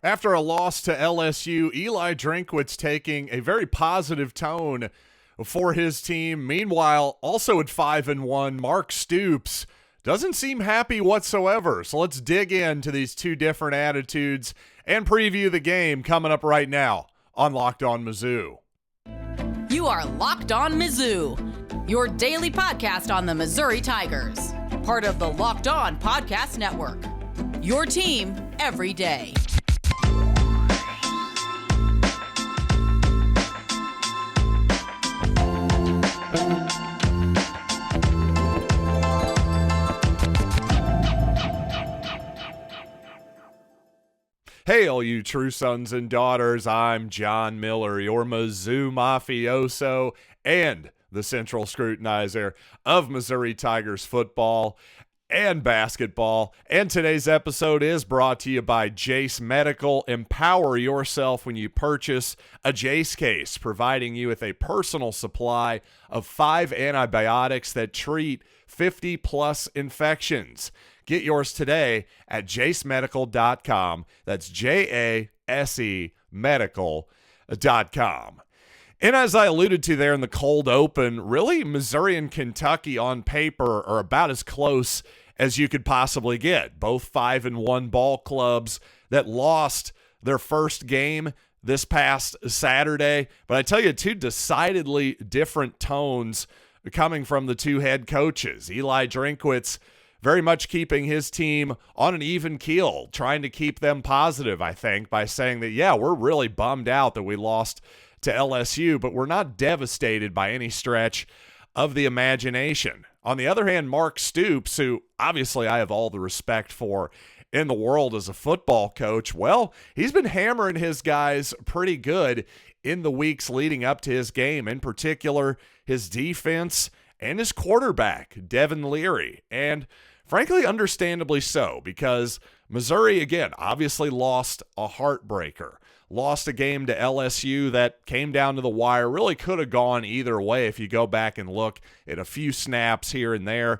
After a loss to LSU, Eli Drinkwitz taking a very positive tone for his team. Meanwhile, also at 5-1, Mark Stoops doesn't seem happy whatsoever. So let's dig into these two different attitudes and preview the game coming up right now on Locked On Mizzou. You are Locked On Mizzou, your daily podcast on the Missouri Tigers. Part of the Locked On Podcast Network, your team every day. Hey, all you true sons and daughters, I'm John Miller, your Mizzou mafioso and the central scrutinizer of Missouri Tigers football and basketball. And today's episode is brought to you by Jase Medical. Empower yourself when you purchase a Jase case, providing you with a personal supply of 5 antibiotics that treat 50-plus infections. Get yours today at jasemedical.com. That's Jase Medical.com. And as I alluded to there in the cold open, really Missouri and Kentucky on paper are about as close as you could possibly get. Both 5-1 ball clubs that lost their first game this past Saturday. But I tell you, two decidedly different tones coming from the two head coaches. Eli Drinkwitz very much keeping his team on an even keel, trying to keep them positive, I think, by saying that, yeah, we're really bummed out that we lost to LSU, but we're not devastated by any stretch of the imagination. On the other hand, Mark Stoops, who obviously I have all the respect for in the world as a football coach, well, he's been hammering his guys pretty good in the weeks leading up to his game, in particular his defense and his quarterback, Devin Leary. And frankly, understandably so, because Missouri, again, obviously lost a heartbreaker. Lost a game to LSU that came down to the wire. Really could have gone either way if you go back and look at a few snaps here and there.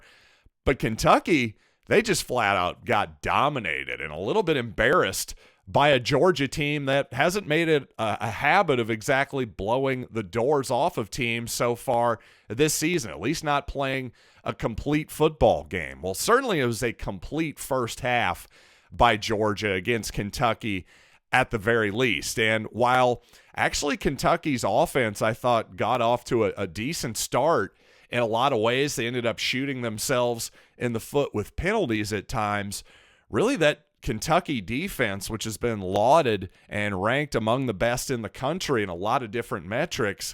But Kentucky, they just flat out got dominated and a little bit embarrassed by a Georgia team that hasn't made it a habit of exactly blowing the doors off of teams so far this season, at least not playing a complete football game. Well, certainly it was a complete first half by Georgia against Kentucky at the very least. And while actually Kentucky's offense, I thought, got off to a decent start in a lot of ways, they ended up shooting themselves in the foot with penalties at times. Really, that Kentucky defense, which has been lauded and ranked among the best in the country in a lot of different metrics,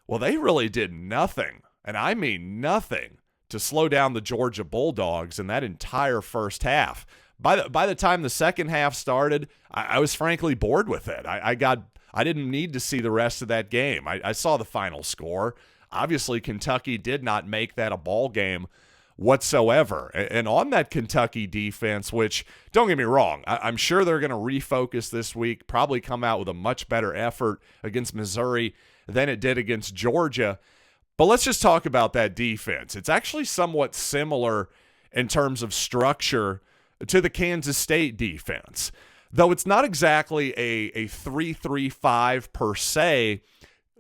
well, they really did nothing, and I mean nothing, to slow down the Georgia Bulldogs in that entire first half. By the time the second half started, I was frankly bored with it. I didn't need to see the rest of that game. I saw the final score. Obviously, Kentucky did not make that a ball game whatsoever. And on that Kentucky defense, which, don't get me wrong, I'm sure they're going to refocus this week, probably come out with a much better effort against Missouri than it did against Georgia. But let's just talk about that defense. It's actually somewhat similar in terms of structure to the Kansas State defense. Though it's not exactly a 3-3-5 per se,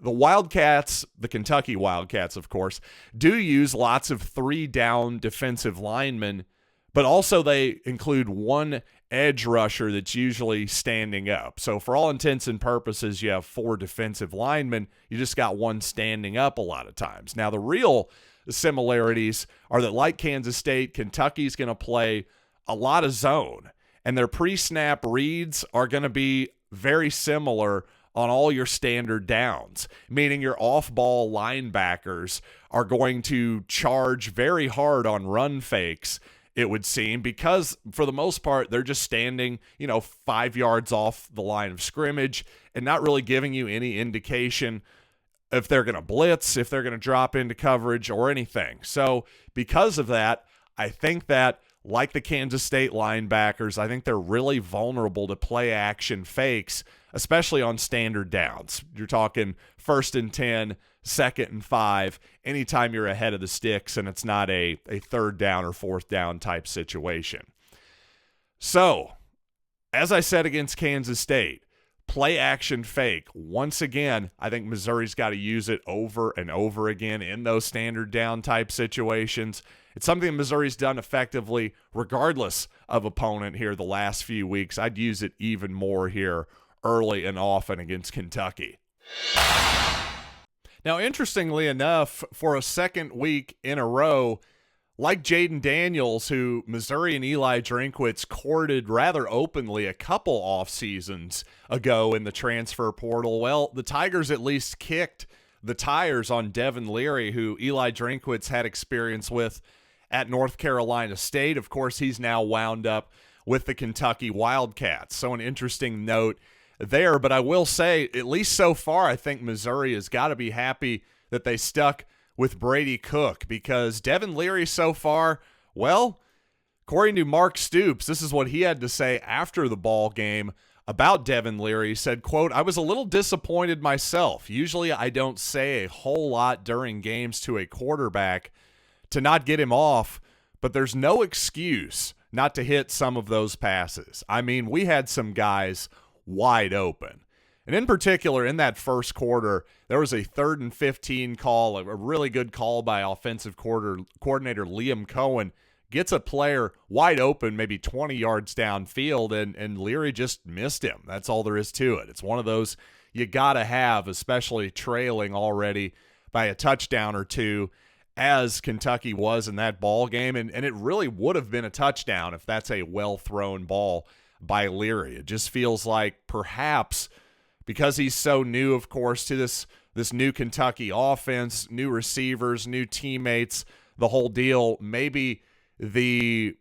the Wildcats, the Kentucky Wildcats, of course, do use lots of 3-down defensive linemen, but also they include one edge rusher that's usually standing up. So for all intents and purposes, you have 4 defensive linemen. You just got one standing up a lot of times. Now, the real similarities are that, like Kansas State, Kentucky's going to play a lot of zone, and their pre-snap reads are going to be very similar on all your standard downs, meaning your off-ball linebackers are going to charge very hard on run fakes, it would seem, because for the most part, they're just standing, 5 yards off the line of scrimmage and not really giving you any indication if they're going to blitz, if they're going to drop into coverage or anything. So because of that, I think that, like the Kansas State linebackers, I think they're really vulnerable to play action fakes, especially on standard downs. You're talking 1st and 10, 2nd and 5, anytime you're ahead of the sticks and it's not a 3rd down or 4th down type situation. So as I said against Kansas State, play action fake. Once again, I think Missouri's got to use it over and over again in those standard down type situations. It's something Missouri's done effectively regardless of opponent here the last few weeks. I'd use it even more here early and often against Kentucky. Now, interestingly enough, for a second week in a row, like Jaden Daniels, who Missouri and Eli Drinkwitz courted rather openly a couple off seasons ago in the transfer portal, well, the Tigers at least kicked the tires on Devin Leary, who Eli Drinkwitz had experience with at North Carolina State. Of course, he's now wound up with the Kentucky Wildcats. So an interesting note there. But I will say, at least so far, I think Missouri has got to be happy that they stuck with Brady Cook, because Devin Leary so far, well, according to Mark Stoops, this is what he had to say after the ball game about Devin Leary. He said, quote, "I was a little disappointed myself. Usually I don't say a whole lot during games to a quarterback to not get him off, but there's no excuse not to hit some of those passes. I mean, we had some guys wide open." And in particular, in that first quarter, there was a 3rd and 15 call, a really good call by offensive coordinator Liam Cohen. Gets a player wide open, maybe 20 yards downfield, and Leary just missed him. That's all there is to it. It's one of those you got to have, especially trailing already by a touchdown or two, as Kentucky was in that ball game. And it really would have been a touchdown if that's a well-thrown ball by Leary. It just feels like perhaps because he's so new, of course, to this new Kentucky offense, new receivers, new teammates, the whole deal, maybe the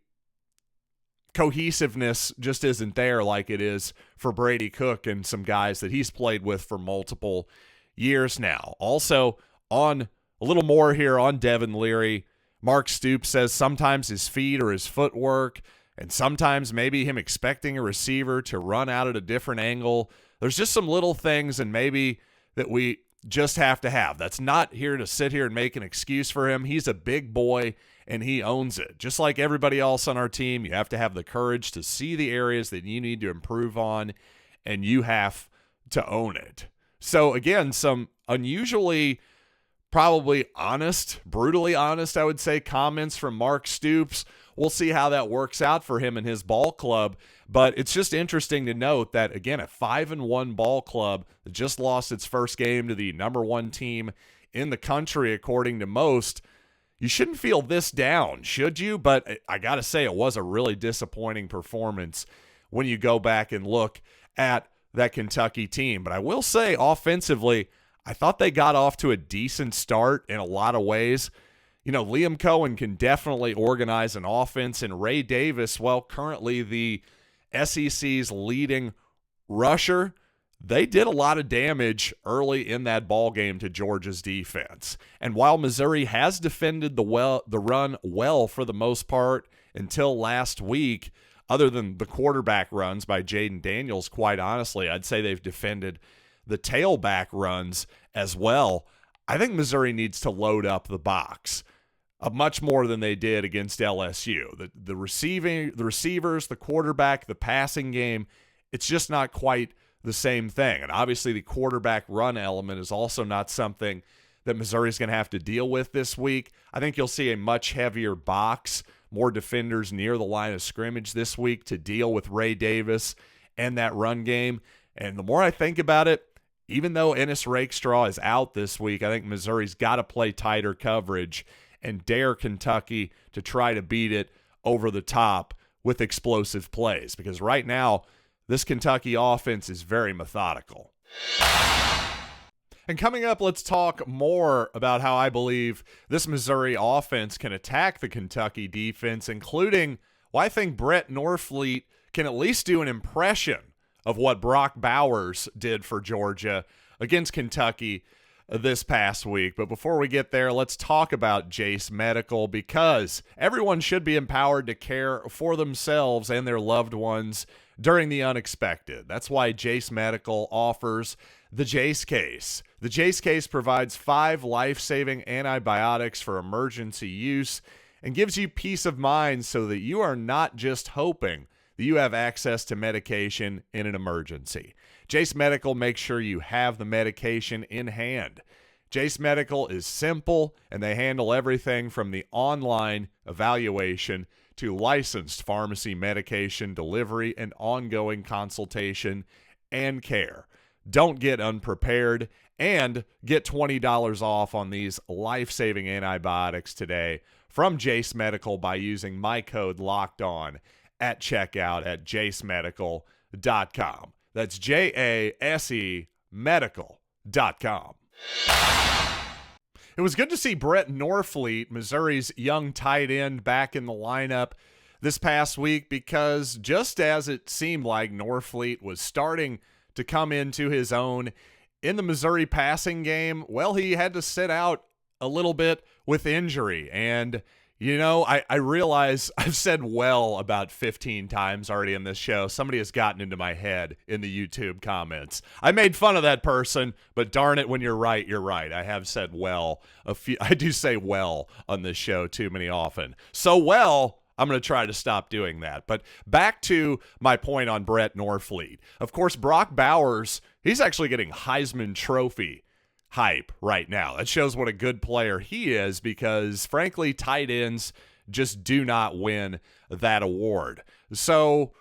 cohesiveness just isn't there like it is for Brady Cook and some guys that he's played with for multiple years now. Also, on a little more here on Devin Leary, Mark Stoops says sometimes his feet or his footwork, and sometimes maybe him expecting a receiver to run out at a different angle. There's just some little things and maybe that we just have to have. That's not here to sit here and make an excuse for him. He's a big boy and he owns it. Just like everybody else on our team, you have to have the courage to see the areas that you need to improve on, and you have to own it. So again, some unusually probably honest, brutally honest, I would say, comments from Mark Stoops. We'll see how that works out for him and his ball club. But it's just interesting to note that, again, a 5-1 ball club that just lost its first game to the number 1 team in the country, according to most. You shouldn't feel this down, should you? But I got to say, it was a really disappointing performance when you go back and look at that Kentucky team. But I will say, offensively, I thought they got off to a decent start in a lot of ways. You know, Liam Cohen can definitely organize an offense, and Ray Davis, well, currently the SEC's leading rusher, they did a lot of damage early in that ball game to Georgia's defense. And while Missouri has defended the run well for the most part until last week, other than the quarterback runs by Jaden Daniels, quite honestly, I'd say they've defended the tailback runs as well. I think Missouri needs to load up the box much more than they did against LSU. The receivers, the quarterback, the passing game, it's just not quite the same thing. And obviously the quarterback run element is also not something that Missouri's going to have to deal with this week. I think you'll see a much heavier box, more defenders near the line of scrimmage this week to deal with Ray Davis and that run game. And the more I think about it, even though Ennis Rakestraw is out this week, I think Missouri's got to play tighter coverage and dare Kentucky to try to beat it over the top with explosive plays, because right now this Kentucky offense is very methodical. And coming up, let's talk more about how I believe this Missouri offense can attack the Kentucky defense, including why I think Brett Norfleet can at least do an impression of what Brock Bowers did for Georgia against Kentucky this past week. But before we get there, let's talk about Jase Medical, because everyone should be empowered to care for themselves and their loved ones during the unexpected. That's why Jase Medical offers the Jase Case. The Jase Case provides 5 life-saving antibiotics for emergency use and gives you peace of mind so that you are not just hoping that you have access to medication in an emergency. Jase Medical makes sure you have the medication in hand. Jase Medical is simple, and they handle everything from the online evaluation to licensed pharmacy medication delivery and ongoing consultation and care. Don't get unprepared, and get $20 off on these life-saving antibiotics today from Jase Medical by using my code LOCKEDON at checkout at jasemedical.com. That's JASE medical.com. It was good to see Brett Norfleet, Missouri's young tight end, back in the lineup this past week, because just as it seemed like Norfleet was starting to come into his own in the Missouri passing game, well, he had to sit out a little bit with injury. And, you know, I realize I've said well about 15 times already in this show. Somebody has gotten into my head in the YouTube comments. I made fun of that person, but darn it, when you're right, you're right. I have said well I do say well on this show too many often. So well, I'm going to try to stop doing that. But back to my point on Brett Norfleet. Of course, Brock Bowers, he's actually getting Heisman Trophy hype right now. That shows what a good player he is, because, frankly, tight ends just do not win that award. So,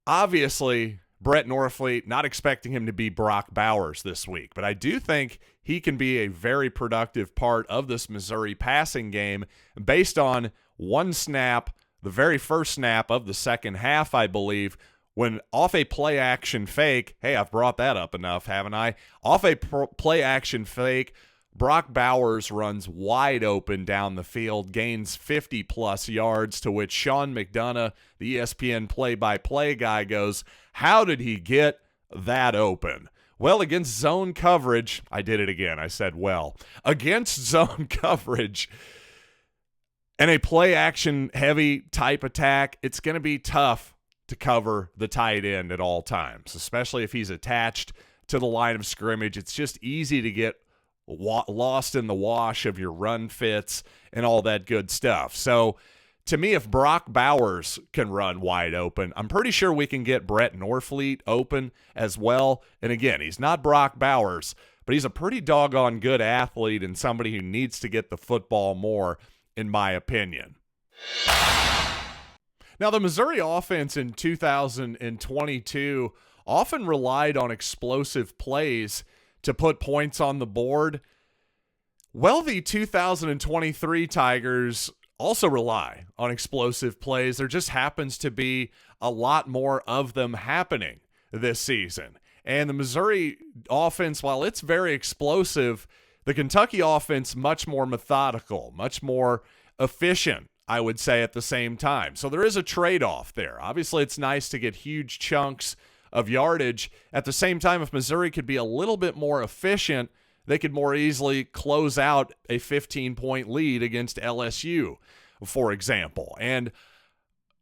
obviously, Brett Norfleet, not expecting him to be Brock Bowers this week, but I do think he can be a very productive part of this Missouri passing game based on one snap, the very first snap of the second half, I believe, when off a play-action fake, hey, I've brought that up enough, haven't I? Off a play-action fake, Brock Bowers runs wide open down the field, gains 50-plus yards, to which Sean McDonough, the ESPN play-by-play guy, goes, how did he get that open? Well, against zone coverage, I did it again, I said well. Against zone coverage and a play-action heavy type attack, it's going to be tough to cover the tight end at all times, especially if he's attached to the line of scrimmage. It's just easy to get lost in the wash of your run fits and all that good stuff. So, to me, if Brock Bowers can run wide open, I'm pretty sure we can get Brett Norfleet open as well. And again, he's not Brock Bowers, but he's a pretty doggone good athlete and somebody who needs to get the football more, in my opinion. Now, the Missouri offense in 2022 often relied on explosive plays to put points on the board. Well, the 2023 Tigers also rely on explosive plays. There just happens to be a lot more of them happening this season. And the Missouri offense, while it's very explosive, the Kentucky offense much more methodical, much more efficient, I would say, at the same time. So there is a trade-off there. Obviously, it's nice to get huge chunks of yardage. At the same time, if Missouri could be a little bit more efficient, they could more easily close out a 15-point lead against LSU, for example. And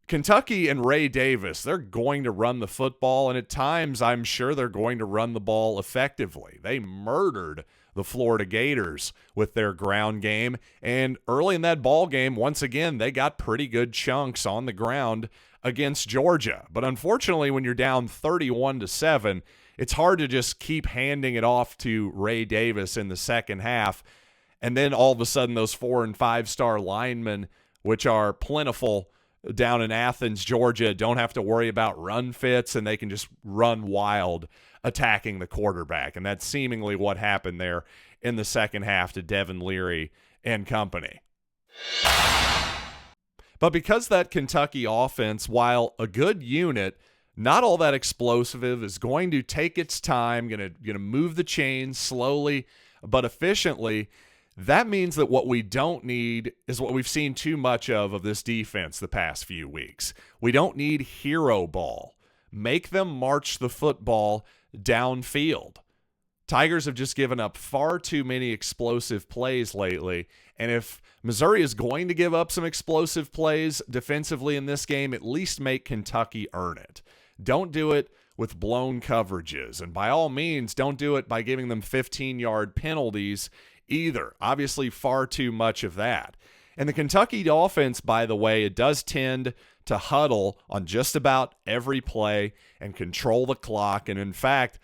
Kentucky and Ray Davis, they're going to run the football, and at times I'm sure they're going to run the ball effectively. They murdered the Florida Gators with their ground game, and early in that ball game, once again, they got pretty good chunks on the ground against Georgia. But unfortunately, when you're down 31-7, it's hard to just keep handing it off to Ray Davis in the second half, and then all of a sudden those 4- and 5-star linemen, which are plentiful down in Athens, Georgia, don't have to worry about run fits, and they can just run wild attacking the quarterback. And that's seemingly what happened there in the second half to Devin Leary and company. But because that Kentucky offense, while a good unit, not all that explosive, is going to take its time, going to move the chains slowly but efficiently, that means that what we don't need is what we've seen too much of this defense the past few weeks. We don't need hero ball. Make them march the football downfield. Tigers have just given up far too many explosive plays lately, and if Missouri is going to give up some explosive plays defensively in this game, at least make Kentucky earn it. Don't do it with blown coverages, and by all means, don't do it by giving them 15-yard penalties either. Obviously, far too much of that. And the Kentucky offense, by the way, it does tend to huddle on just about every play and control the clock. And in fact,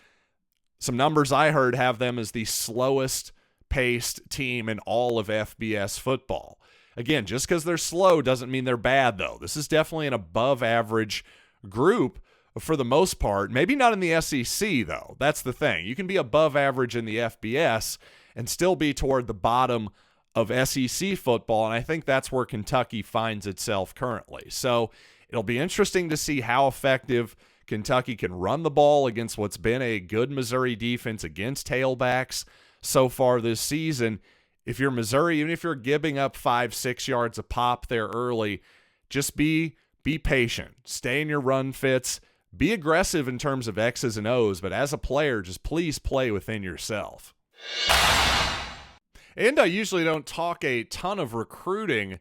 some numbers I heard have them as the slowest paced team in all of FBS football. Again, just because they're slow doesn't mean they're bad, though. This is definitely an above average group for the most part. Maybe not in the SEC, though. That's the thing. You can be above average in the FBS and still be toward the bottom of SEC football, and I think that's where Kentucky finds itself currently. So it'll be interesting to see how effective Kentucky can run the ball against what's been a good Missouri defense against tailbacks so far this season. If you're Missouri, even if you're giving up 5-6 yards a pop there early, just be patient. Stay in your run fits. Be aggressive in terms of X's and O's, but as a player, just please play within yourself. And I usually don't talk a ton of recruiting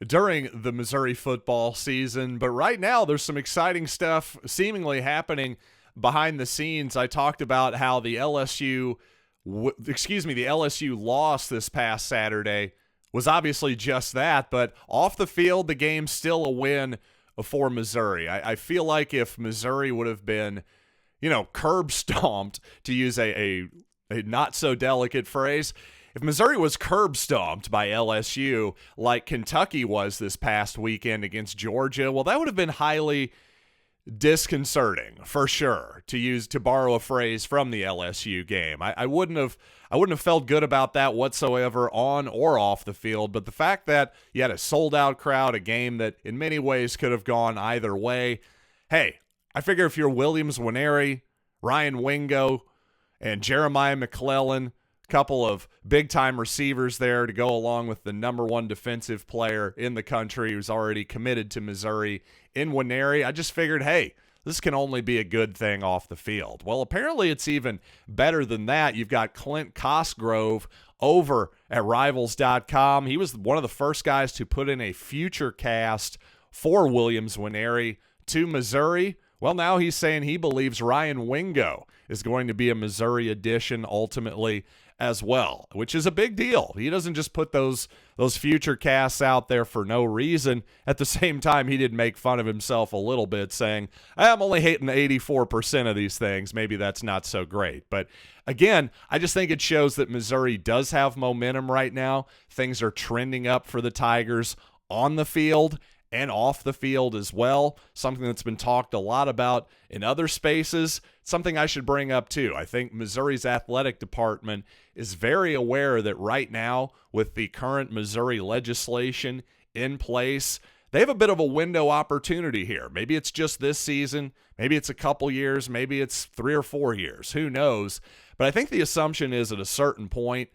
during the Missouri football season, but right now there's some exciting stuff seemingly happening behind the scenes. I talked about how the LSU loss this past Saturday was obviously just that, but off the field, the game's still a win for Missouri. I feel like if Missouri would have been, curb stomped, to use a not so delicate phrase, if Missouri was curb stomped by LSU like Kentucky was this past weekend against Georgia, well, that would have been highly disconcerting for sure, to borrow a phrase from the LSU game. I wouldn't have felt good about that whatsoever on or off the field, but the fact that you had a sold-out crowd, a game that in many ways could have gone either way, hey, I figure if you're Williams-Nwaneri, Ryan Wingo, and Jeremiah McClellan, couple of big-time receivers there to go along with the number one defensive player in the country who's already committed to Missouri in Nwaneri, I just figured, hey, this can only be a good thing off the field. Well, apparently it's even better than that. You've got Clint Cosgrove over at Rivals.com. He was one of the first guys to put in a future cast for Williams-Nwaneri to Missouri. Well, now he's saying he believes Ryan Wingo is going to be a Missouri addition ultimately as well, which is a big deal. He doesn't just put those future casts out there for no reason. At the same time, he did make fun of himself a little bit, saying, I'm only hating 84% of these things. Maybe that's not so great. But again, I just think it shows that Missouri does have momentum right now. Things are trending up for the Tigers on the field and off the field as well, something that's been talked a lot about in other spaces, something I should bring up too. I think Missouri's athletic department is very aware that right now, with the current Missouri legislation in place, they have a bit of a window opportunity here. Maybe it's just this season, maybe it's a couple years, maybe it's 3 or 4 years, who knows? But I think the assumption is at a certain point,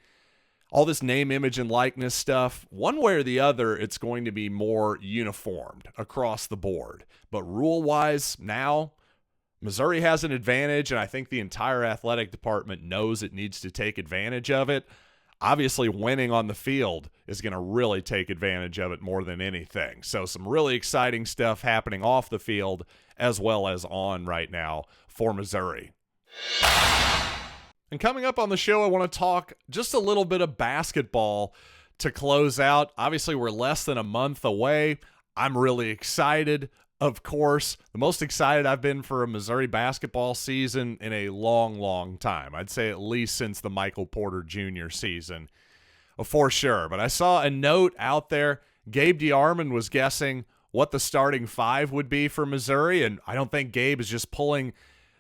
all this name, image, and likeness stuff, one way or the other, it's going to be more uniformed across the board. But rule-wise, now, Missouri has an advantage, and I think the entire athletic department knows it needs to take advantage of it. Obviously, winning on the field is going to really take advantage of it more than anything. So some really exciting stuff happening off the field as well as on right now for Missouri. And coming up on the show, I want to talk just a little bit of basketball to close out. Obviously, we're less than a month away. I'm really excited, of course. The most excited I've been for a Missouri basketball season in a long, long time. I'd say at least since the Michael Porter Jr. season, for sure. But I saw a note out there. Gabe DeArmond was guessing what the starting five would be for Missouri, and I don't think Gabe is just pulling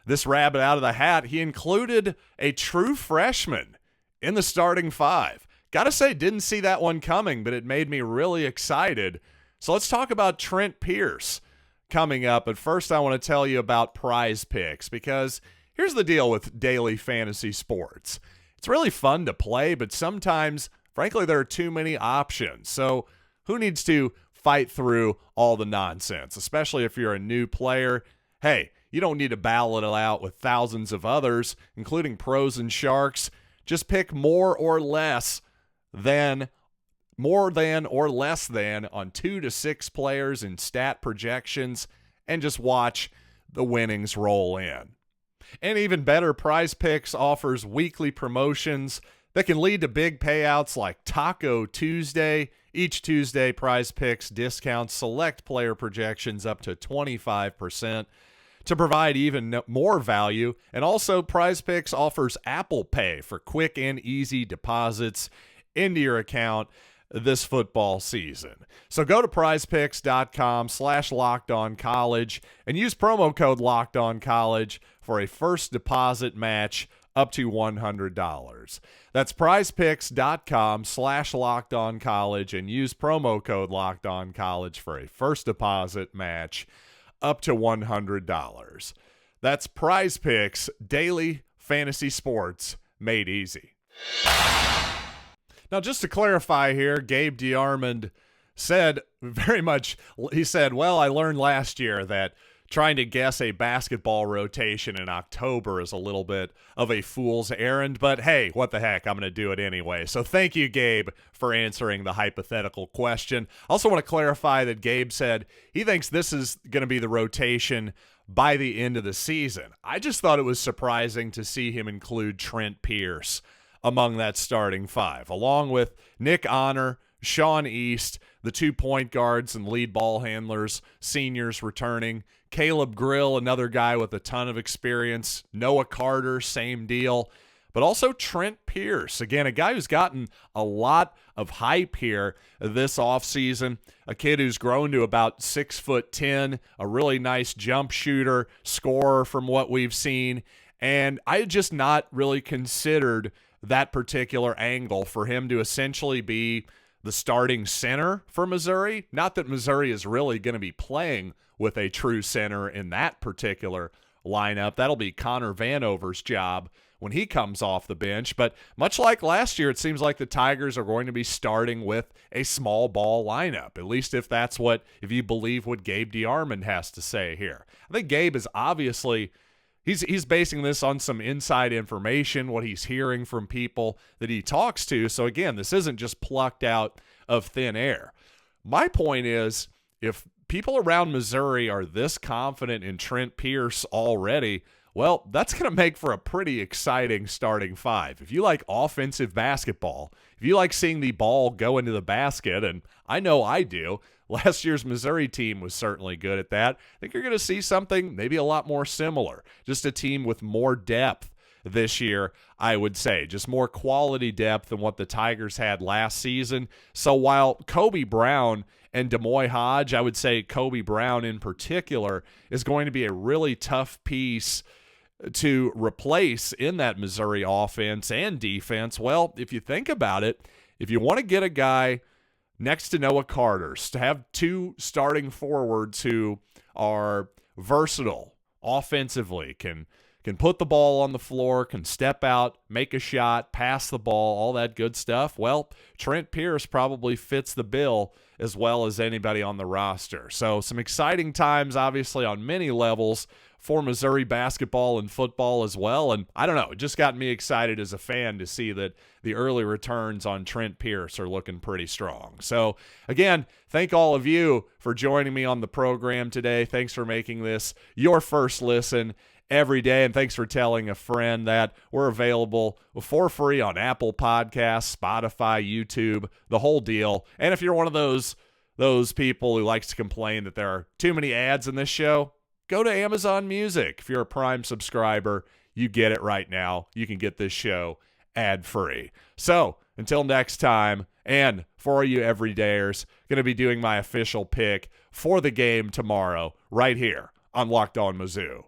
this rabbit out of the hat. He included a true freshman in the starting five. Gotta say, didn't see that one coming, but it made me really excited. So let's talk about Trent Pierce coming up. But first, I want to tell you about Prize Picks, because here's the deal with daily fantasy sports. It's really fun to play, but sometimes, frankly, there are too many options. So who needs to fight through all the nonsense, especially if you're a new player? Hey, you don't need to battle it out with thousands of others, including pros and sharks. Just pick more or less than on 2 to 6 players in stat projections and just watch the winnings roll in. And even better, Prize Picks offers weekly promotions that can lead to big payouts like Taco Tuesday. Each Tuesday, Prize Picks discounts select player projections up to 25% to provide even more value. And also, Prize Picks offers Apple Pay for quick and easy deposits into your account this football season. So go to prizepicks.com/lockedoncollege and use promo code LOCKEDONCollege for a first deposit match up to $100. That's prizepicks.com/lockedoncollege and use promo code LOCKEDONCollege for a first deposit match up to $100. That's Prize Picks, daily fantasy sports made easy. Now, just to clarify here, Gabe DeArmond said well, I learned last year that trying to guess a basketball rotation in October is a little bit of a fool's errand, but hey, what the heck, I'm going to do it anyway. So thank you, Gabe, for answering the hypothetical question. I also want to clarify that Gabe said he thinks this is going to be the rotation by the end of the season. I just thought it was surprising to see him include Trent Pierce among that starting five, along with Nick Honor, Sean East, the 2 point guards and lead ball handlers, seniors returning, Caleb Grill, another guy with a ton of experience, Noah Carter, same deal, but also Trent Pierce, again, a guy who's gotten a lot of hype here this offseason, a kid who's grown to about 6'10", a really nice jump shooter, scorer from what we've seen, and I had just not really considered that particular angle for him to essentially be the starting center for Missouri. Not that Missouri is really going to be playing with a true center in that particular lineup. That'll be Connor Vanover's job when he comes off the bench. But much like last year, it seems like the Tigers are going to be starting with a small ball lineup, at least if you believe what Gabe DeArmond has to say here. I think Gabe is obviously He's basing this on some inside information, what he's hearing from people that he talks to. So, again, this isn't just plucked out of thin air. My point is, if people around Missouri are this confident in Trent Pierce already, well, that's going to make for a pretty exciting starting five. If you like offensive basketball, if you like seeing the ball go into the basket, and I know I do, last year's Missouri team was certainly good at that. I think you're going to see something maybe a lot more similar. Just a team with more depth this year, I would say. Just more quality depth than what the Tigers had last season. So while Kobe Brown and Demoy Hodge, I would say Kobe Brown in particular, is going to be a really tough piece to replace in that Missouri offense and defense, well, if you think about it, if you want to get a guy next to Noah Carter, to have two starting forwards who are versatile offensively, can put the ball on the floor, can step out, make a shot, pass the ball, all that good stuff, well, Trent Pierce probably fits the bill as well as anybody on the roster. So some exciting times, obviously, on many levels for Missouri basketball and football as well. And I don't know, it just got me excited as a fan to see that the early returns on Trent Pierce are looking pretty strong. So again, thank all of you for joining me on the program today. Thanks for making this your first listen every day. And thanks for telling a friend that we're available for free on Apple Podcasts, Spotify, YouTube, the whole deal. And if you're one of those people who likes to complain that there are too many ads in this show, go to Amazon Music. If you're a Prime subscriber, you get it right now. You can get this show ad-free. So until next time, and for you everydayers, going to be doing my official pick for the game tomorrow right here on Locked On Mizzou.